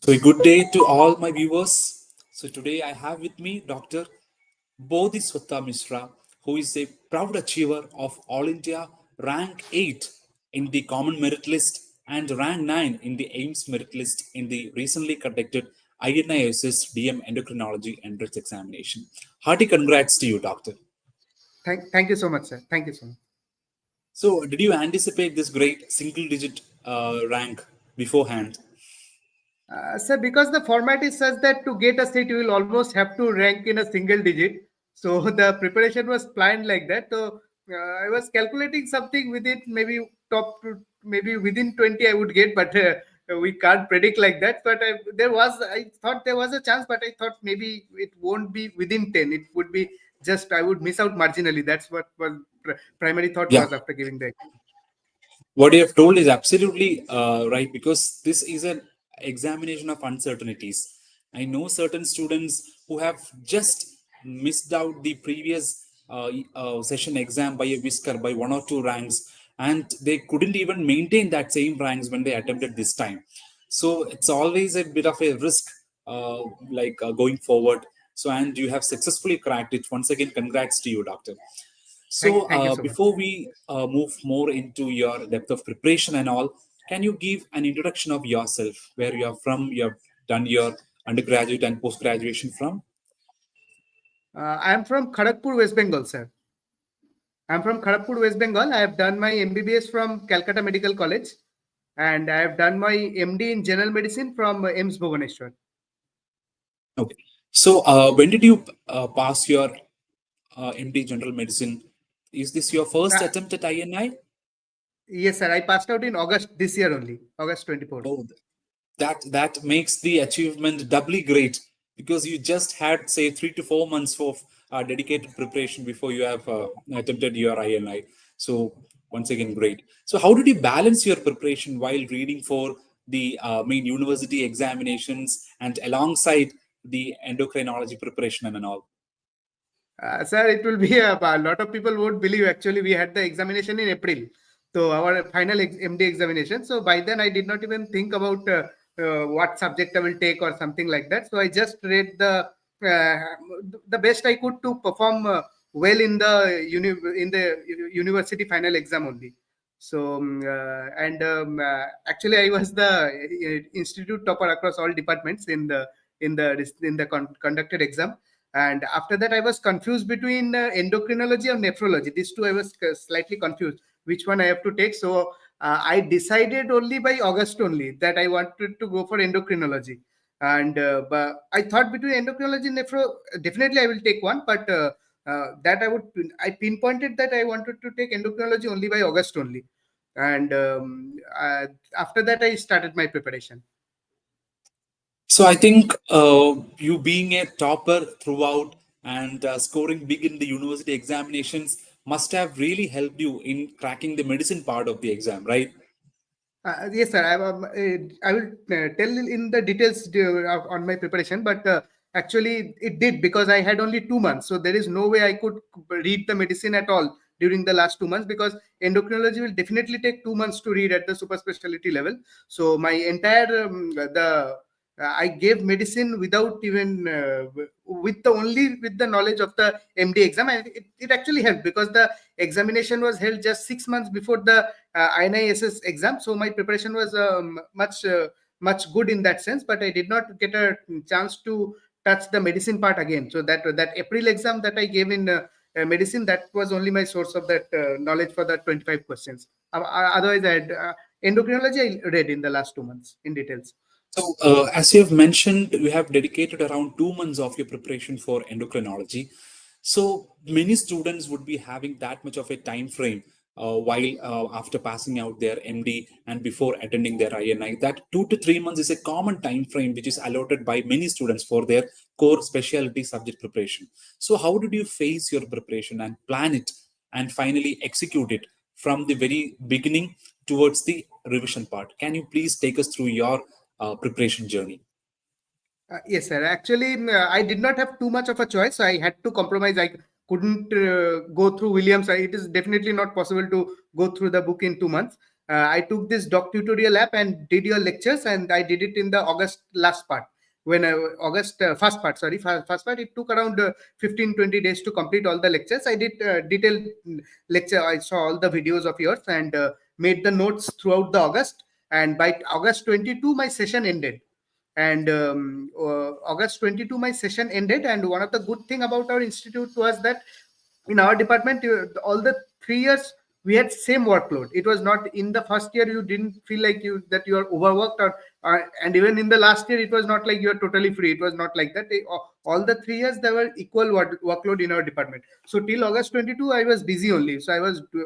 So, a good day to all my viewers. So, today I have with me Dr. Bodhiswatta Mishra, who is a proud achiever of All India rank 8 in the Common Merit List and rank 9 in the AIMS Merit List in the recently conducted INISS DM Endocrinology Entrance Examination. Hearty congrats to you, Doctor. Thank you so much, sir. Thank you so much. So, did you anticipate this great single digit rank beforehand? Sir, because the format is such that to get a seat, you will almost have to rank in a single digit. So the preparation was planned like that. So I was calculating something with it, maybe maybe within 20 I would get, but we can't predict like that. But I thought there was a chance, but I thought maybe it won't be within 10. It would be just, I would miss out marginally. That's what was primary thought Yeah. was after giving the What you have told is absolutely right, because this is an examination of uncertainties. I know certain students who have just missed out the previous session exam by a whisker, by 1 or 2 ranks, and they couldn't even maintain that same ranks when they attempted this time. So it's always a bit of a risk, going forward. So, and you have successfully cracked it. Once again, congrats to you, Doctor. So, Thank you so much. before we move more into your depth of preparation and all, can you give an introduction of yourself, where you are from, you have done your undergraduate and post graduation from? I am from Kharagpur, West Bengal, sir. I'm from Kharagpur, West Bengal. I have done my MBBS from Calcutta Medical College, and I have done my MD in General Medicine from AIMS Bhubaneswar. Okay. So, when did you pass your MD General Medicine? Is this your first Uh, attempt at INI? yes, sir. I passed out in August this year only, August 24. Oh, that makes the achievement doubly great, because you just had, say, 3 to 4 months for dedicated preparation before you have attempted your INI. So once again, great. So how did you balance your preparation while reading for the main university examinations and alongside the endocrinology preparation and all? Sir, it will be a lot of people won't believe. Actually, we had the examination in April, so our final MD examination. So by then, I did not even think about what subject I will take or something like that. So I just read uh, the best I could to perform well in the university final exam only. So actually, I was the institute topper across all departments in the conducted exam. And after that, I was confused between endocrinology and nephrology. These two, I was slightly confused which one I have to take. So I decided only by August only that I wanted to go for endocrinology. And but I thought between endocrinology and nephro, definitely I will take one. But that I pinpointed that I wanted to take endocrinology only by August only. And after that, I started my preparation. So I think you being a topper throughout and scoring big in the university examinations must have really helped you in cracking the medicine part of the exam, right? Yes, sir. I will tell in the details on my preparation, but actually it did because I had only 2 months. So there is no way I could read the medicine at all during the last 2 months because endocrinology will definitely take 2 months to read at the super specialty level. So my entire the I gave medicine without even with the only with the knowledge of the MD exam, and it actually helped because the examination was held just 6 months before the INISS exam. So my preparation was much good in that sense, but I did not get a chance to touch the medicine part again. So that April exam that I gave in medicine, that was only my source of that knowledge for the 25 questions. Otherwise, I had endocrinology I read in the last 2 months in details. So, as you have mentioned, you have dedicated around 2 months of your preparation for endocrinology. So, many students would be having that much of a time frame while after passing out their MD and before attending their INI. That 2 to 3 months is a common time frame which is allotted by many students for their core specialty subject preparation. So, how did you face your preparation and plan it and finally execute it from the very beginning towards the revision part? Can you please take us through your preparation journey? Yes, sir. Actually, I did not have too much of a choice. I had to compromise. I couldn't go through Williams. It is definitely not possible to go through the book in 2 months. I took this doc tutorial app and did your lectures, and I did it in the August last part. When August first part, sorry, first part, it took around 15-20 days to complete all the lectures. I did detailed lecture. I saw all the videos of yours and made the notes throughout the August. And by August 22, my session ended. And August 22, my session ended. And one of the good thing about our institute was that in our department, all the 3 years we had same workload. It was not in the first year you didn't feel like you that you are overworked, or and even in the last year it was not like you are totally free. It was not like that. All the 3 years there were equal workload in our department. So till August 22 I was busy only. So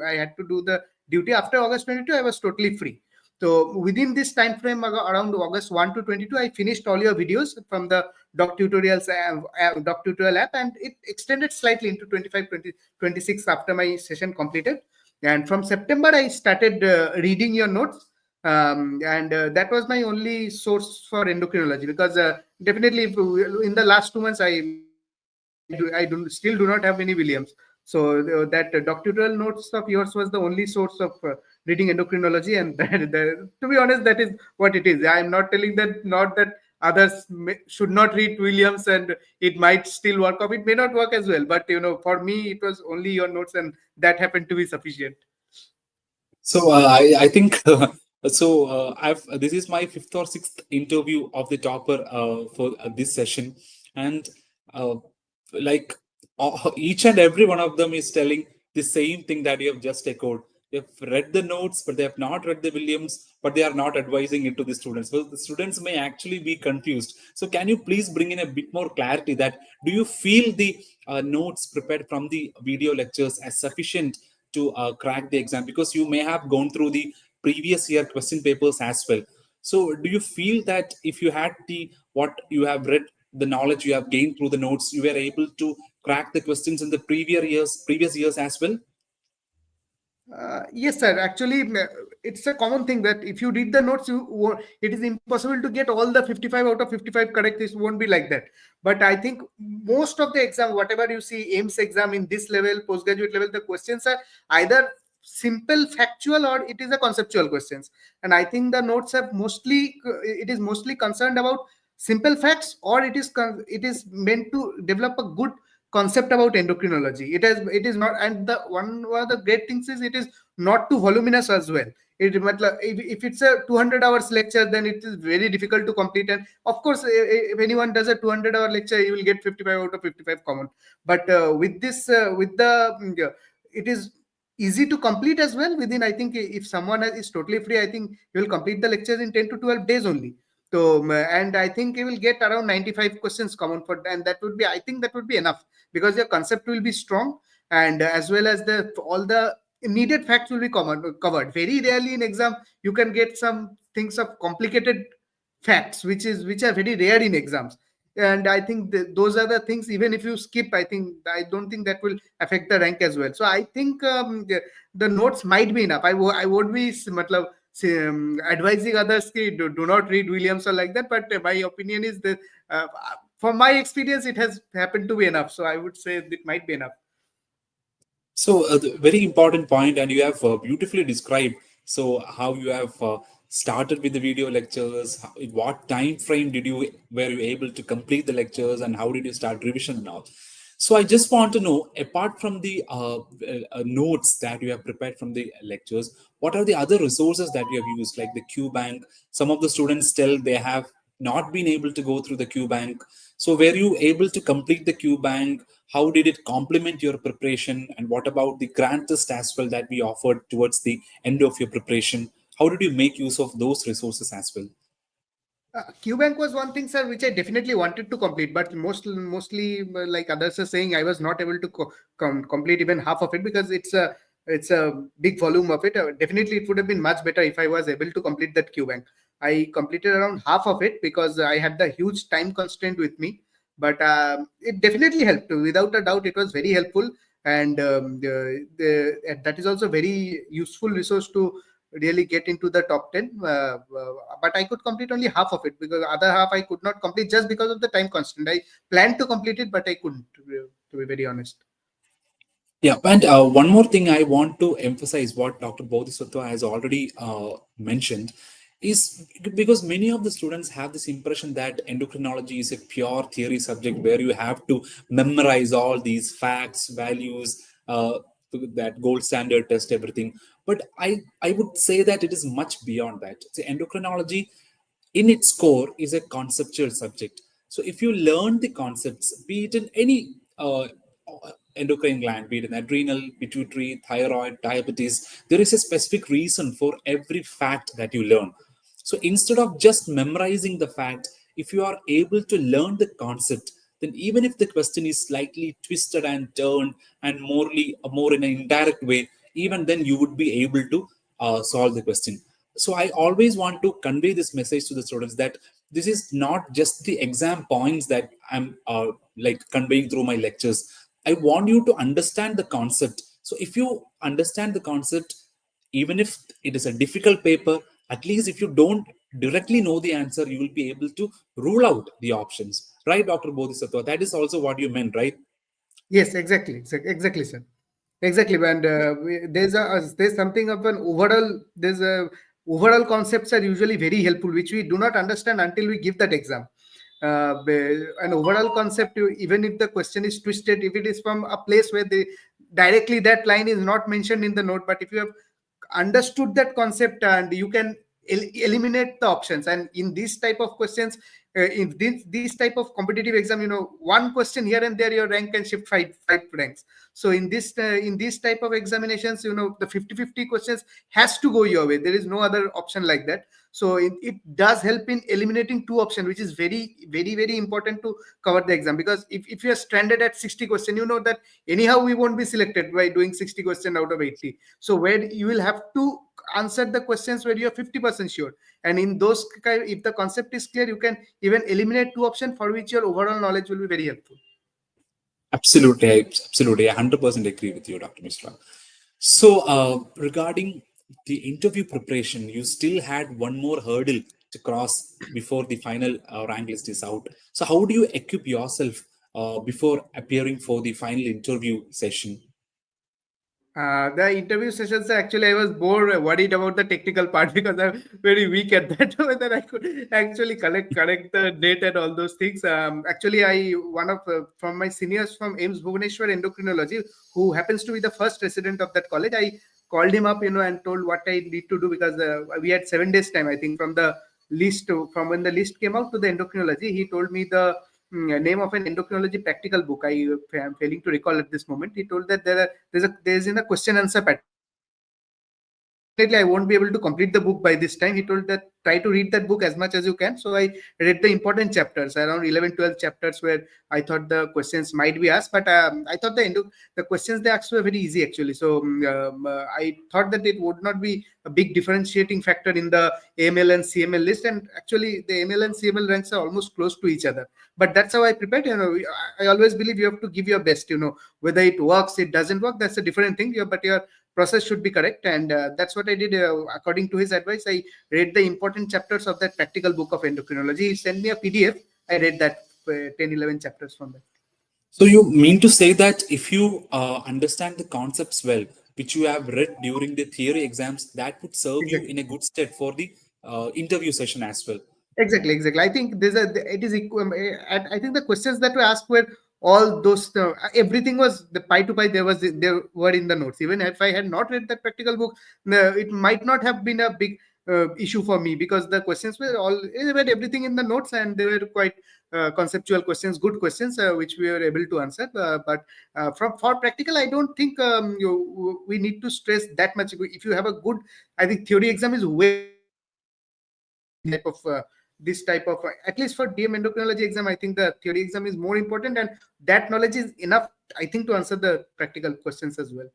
I had to do the duty. After August 22 I was totally free. So within this time frame, around August 1 to 22, I finished all your videos from the doc tutorial app, and it extended slightly into 25, 20, 26 after my session completed. And from September, I started reading your notes. And that was my only source for endocrinology, because definitely in the last 2 months, I still do not have any Williams. So that doctoral notes of yours was the only source of reading endocrinology, and to be honest, that is what it is. I am not telling that, not that others should not read Williams and it might still work out. It may not work as well, but for me, it was only your notes, and that happened to be sufficient. So I think I've this is my fifth or sixth interview of the topper for this session, and uh, like each and every one of them is telling the same thing that you have just echoed. They've read the notes, but they have not read the Williams, but they are not advising it to the students. So the students may actually be confused. So can you please bring in a bit more clarity that do you feel the notes prepared from the video lectures as sufficient to crack the exam, because you may have gone through the previous year question papers as well? So do you feel that if you had the what you have read, the knowledge you have gained through the notes, you were able to crack the questions in the previous years as well? Yes, sir. Actually, it's a common thing that if you read the notes, it is impossible to get all the 55 out of 55 correct. This won't be like that. But I think most of the exam, whatever you see, AIMS exam in this level, postgraduate level, the questions are either simple factual or it is a conceptual questions. And I think the notes have it is mostly concerned about simple facts, or it is meant to develop a good concept about endocrinology. It is not, and the one of the great things is it is not too voluminous as well. If it's a 200 hours lecture, then it is very difficult to complete. And of course, if anyone does a 200-hour lecture, you will get 55 out of 55 common. But with this, with the it is easy to complete as well. Within, I think, if someone is totally free, I think he will complete the lectures in 10 to 12 days only. So, and I think he will get around 95 questions common for, and that would be, I think that would be enough, because your concept will be strong, and as well as the all the needed facts will be covered. Very rarely in exam you can get some things of complicated facts, which are very rare in exams. And I think those are the things, even if you skip, I don't think that will affect the rank as well. So I think the notes might be enough. I would be matlab, advising others to do not read Williams or like that, but my opinion is that from my experience it has happened to be enough, so I would say it might be enough. So, very important point, and you have beautifully described. So, how you have started with the video lectures, in what time frame did you were you able to complete the lectures, and how did you start revision and all. So, I just want to know, apart from the notes that you have prepared from the lectures, what are the other resources that you have used, like the Q Bank? Some of the students tell they have not been able to go through the Q Bank. So, were you able to complete the Q Bank? How did it complement your preparation? And what about the grant test as well that we offered towards the end of your preparation? How did you make use of those resources as well? QBank was one thing, sir, which I definitely wanted to complete, but mostly like others are saying, I was not able to complete even half of it, because it's a big volume of it. Definitely, it would have been much better if I was able to complete that QBank. I completed around half of it because I had the huge time constraint with me, but it definitely helped. Without a doubt, it was very helpful, and that is also very useful resource to really get into the top 10. But I could complete only half of it, because other half I could not complete just because of the time constraint. I planned to complete it, but I couldn't, to be very honest. Yeah, and one more thing I want to emphasize what Dr. Bodhiswatta has already mentioned is because many of the students have this impression that endocrinology is a pure theory subject where you have to memorize all these facts, values, that gold standard test, everything. But I would say that it is much beyond that. See, endocrinology in its core is a conceptual subject. So if you learn the concepts, be it in any endocrine gland, be it an adrenal, pituitary, thyroid, diabetes, there is a specific reason for every fact that you learn. So instead of just memorizing the fact, if you are able to learn the concept, then even if the question is slightly twisted and turned and more in an indirect way, even then you would be able to solve the question. So I always want to convey this message to the students that this is not just the exam points that I'm like conveying through my lectures. I want you to understand the concept. So if you understand the concept, even if it is a difficult paper, at least if you don't directly know the answer, you will be able to rule out the options, right, Dr. Bodhisattva? That is also what you meant, right? Yes, exactly, exactly, sir. Exactly, and there's something of an overall. There's a overall concepts are usually very helpful, which we do not understand until we give that exam. An overall concept, even if the question is twisted, if it is from a place where they directly that line is not mentioned in the note, but if you have understood that concept and you can eliminate the options, and in this type of questions, in this type of competitive exam, one question here and there, your rank can shift five ranks. So in this type of examinations, the 50-50 questions has to go your way. There is no other option like that. So it does help in eliminating two options, which is very very very important to cover the exam. Because if you're stranded at 60 question, you know that anyhow we won't be selected by doing 60 question out of 80. So where you will have to answer the questions where you're 50% sure, and in those if the concept is clear, you can even eliminate two options for which your overall knowledge will be very helpful. Absolutely, I 100% agree with you, Dr. Mishra. So, regarding the interview preparation, you still had one more hurdle to cross before the final rank list is out. So, how do you equip yourself before appearing for the final interview session? The interview sessions, actually, I was more worried about the technical part because I'm very weak at that. Whether I could actually correct the date and all those things. Actually, I one of from my seniors from AIMS Bhubaneswar Endocrinology, who happens to be the first resident of that college, I called him up, and told what I need to do, because we had 7 days time, I think, from the from when the list came out to the endocrinology. He told me the name of an endocrinology practical book. I am failing to recall at this moment. He told that there's in a question answer pattern. Unfortunately, I won't be able to complete the book by this time. He told that try to read that book as much as you can. So I read the important chapters, around 11, 12 chapters, where I thought the questions might be asked. But I thought the questions they asked were very easy, actually. So I thought that it would not be a big differentiating factor in the AML and CML list. And actually, the AML and CML ranks are almost close to each other. But that's how I prepared. I always believe you have to give your best. Whether it works, it doesn't work, that's a different thing. But your process should be correct, and that's what I did. According to his advice, I read the important chapters of that practical book of endocrinology. He sent me a PDF. I read that 10, 11 chapters from that. So, you mean to say that if you understand the concepts well, which you have read during the theory exams, that would serve you Exactly. in a good stead for the interview session as well? Exactly. I think it is I think the questions that were asked were all those. Everything was the pie to pie. There were in the notes. Even if I had not read that practical book, it might not have been a big issue for me, because the questions were all I read everything in the notes, and they were quite conceptual questions, good questions, which we were able to answer. But for practical, I don't think we need to stress that much. If you have a good, I think theory exam is way more important this type of at least for DM endocrinology exam. I think the theory exam is more important, and that knowledge is enough, I think, to answer the practical questions as well.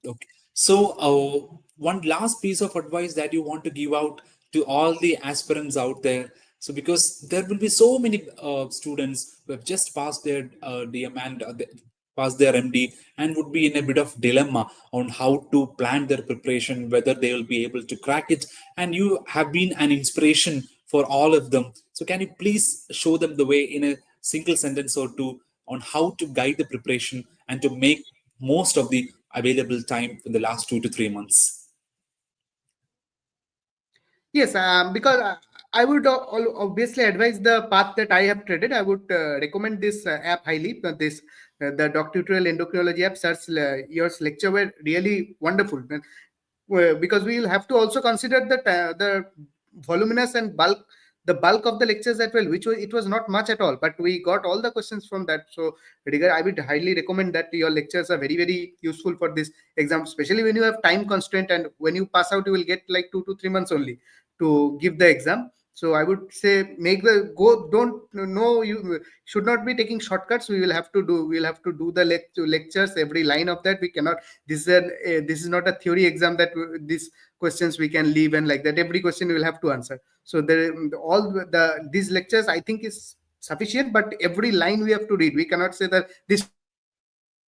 Okay. So, one last piece of advice that you want to give out to all the aspirants out there. So, because there will be so many students who have just passed their DM and passed their MD and would be in a bit of dilemma on how to plan their preparation, whether they will be able to crack it. And you have been an inspiration for all of them. So, can you please show them the way in a single sentence or two on how to guide the preparation and to make most of the available time in the last 2 to 3 months? Yes, because I would obviously advise the path that I have treaded. I would recommend this app highly. This the Doc Tutorial Endocrinology app. Search Yours lecture were really wonderful. Because we will have to also consider the voluminous and bulk of the lectures as well, which it was not much at all, but we got all the questions from that. So I would highly recommend that your lectures are very useful for this exam, especially when you have time constraint, and when you pass out you will get like 2 to 3 months only to give the exam. So I would say make the go. Don't know you should not be taking shortcuts. We'll have to do the lectures, every line of that. We cannot. This is not a theory exam that these questions we can leave and like that. Every question we will have to answer. So these lectures I think is sufficient, but every line we have to read. We cannot say that this question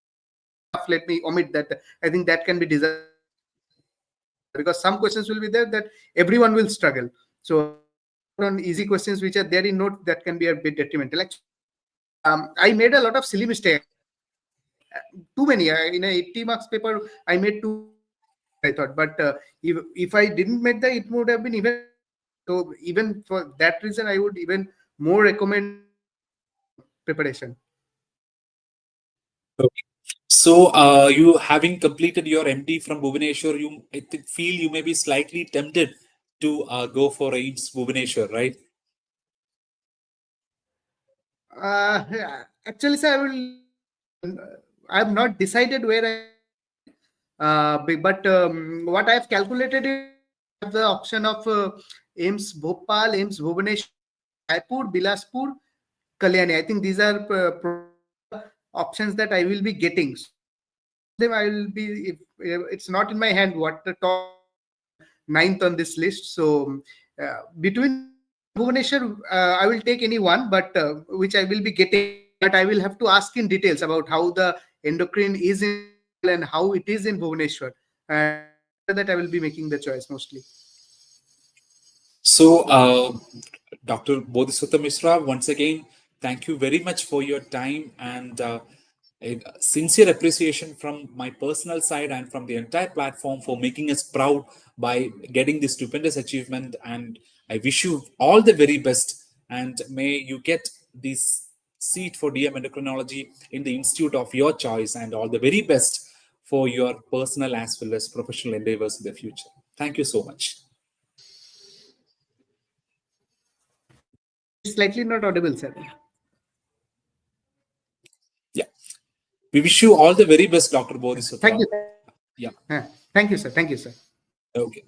is very tough. Let me omit that. I think that can be disastrous for the examiner, because some questions will be there that everyone will struggle. So missing out on easy questions which are there in note, that can be a bit detrimental. Actually, I made a lot of silly mistakes. Too many. In a 80 marks paper, I made too many silly mistakes, I thought. But if I didn't make that, it would have been even more difficult. So even for that reason, I would even more recommend this preparation. Okay. So, you having completed your MD from Bhubaneswar, feel you may be slightly tempted to go for AIMS Bhubaneswar, right? Actually, sir, I have not decided where I will be going. But what I have calculated is that I have the option of AIMS Bhopal, AIMS Bhubaneswar, Jaipur, Bilaspur, Kalyani. I think these are probably the options that I will be getting. So any of them I will be. If it's not in my hand, what the top will be ninth on this list. So between Jaipur and Bhubaneswar, I will take any one, but which I will be getting. But I will have to ask in details about how the endocrine is in Jaipur and how it is in Bhubaneswar, and after that I will be making the choice mostly. So, Dr. Bodhiswatta Mishra, once again, thank you very much for your time and a sincere appreciation from my personal side and from the entire platform for making us proud by getting this stupendous achievement. And I wish you all the very best. And may you get this seat for DM endocrinology in the institute of your choice, and all the very best for your personal as well as professional endeavors in the future. Thank you so much. It's slightly not audible, sir. Yeah. We wish you all the very best, Dr. Bodhisattva. Thank you. Yeah. Thank you, sir. Thank you, sir. Okay.